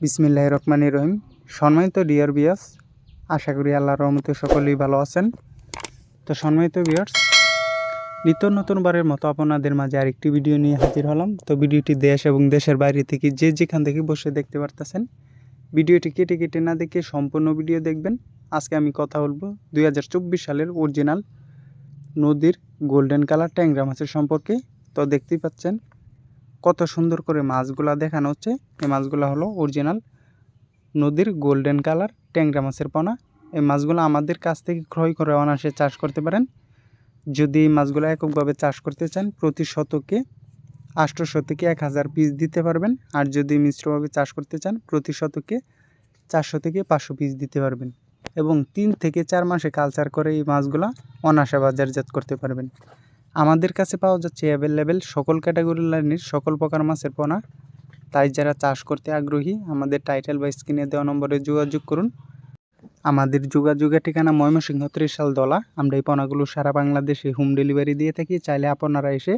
বিসমিল্লাহির রহমানির রহিম। সম্মানিত ডিয়ার ভিউয়ার্স, আশা করি আল্লাহর রহমতে সকলেই ভালো আছেন। তো সম্মানিত ভিউয়ার্স, নিত্য নতুনবারের মতো আপনাদের মাঝে আরেকটি ভিডিও নিয়ে হাজির হলাম। তো ভিডিওটি দেশ এবং দেশের বাইরে থেকে যে যেখান থেকে বসে দেখতে পারতেছেন, ভিডিওটি কেটে কেটে না দেখে সম্পূর্ণ ভিডিও দেখবেন। আজকে আমি কথা বলবো 2024 সালের অরিজিনাল নদীর গোল্ডেন কালার ট্যাংরা মাছের সম্পর্কে। তো দেখতেই পাচ্ছেন কত সুন্দর করে মাছগুলা দেখানো হচ্ছে। এই মাছগুলো হলো অরিজিনাল নদীর গোল্ডেন কালার ট্যাংরা মাছের পোনা। এই মাছগুলো আমাদের কাছ থেকে ক্রয় করে অনায়াসে চাষ করতে পারেন। যদি এই মাছগুলো এককভাবে চাষ করতে চান, প্রতি শতকে 800 থেকে 1000 পিস দিতে পারবেন। আর যদি মিশ্রভাবে চাষ করতে চান, প্রতি শতকে 400 থেকে 500 পিস দিতে পারবেন। এবং 3 থেকে 4 মাসে কালচার করে এই মাছগুলো অনায়াসে বাজারজাত করতে পারবেন। আমাদের কাছে পাওয়া যাচ্ছে অ্যাভেলেবেল সকল ক্যাটাগরি লাইনের সকল প্রকার মাছের পোনা। তাই যারা চাষ করতে আগ্রহী, আমাদের টাইটেল বা স্ক্রিনে দেওয়া নম্বরে যোগাযোগ করুন। আমাদের যোগাযোগের ঠিকানা ময়মনসিংহ 3 দলা। আমরা এই পোনাগুলো সারা বাংলাদেশে হোম ডেলিভারি দিয়ে থাকি। চাইলে আপনারা এসে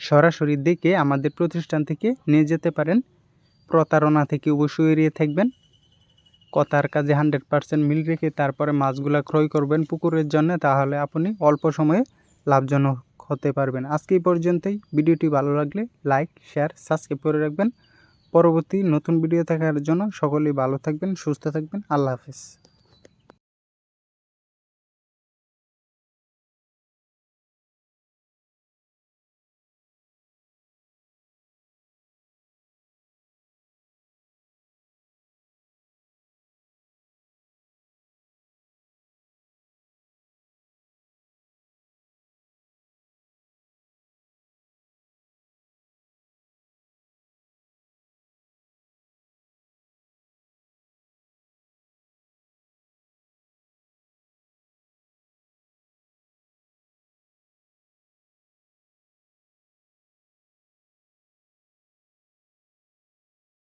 সরাসরি দেখে আমাদের প্রতিষ্ঠান থেকে নিয়ে যেতে পারেন। প্রতারণা থেকে অবশ্যই এড়িয়ে থাকবেন। কথার কাজে 100% মিল রেখে তারপরে মাছগুলা ক্রয় করবেন পুকুরের জন্য, তাহলে আপনি অল্প সময়ে লাভজনক হতে পারবেন। আজকে এই পর্যন্তই। ভিডিওটি ভালো লাগলে লাইক, শেয়ার, সাবস্ক্রাইব করে রাখবেন। পরবর্তী নতুন ভিডিও দেখার জন্য সকলেই ভালো থাকবেন, সুস্থ থাকবেন। আল্লাহ হাফেজ।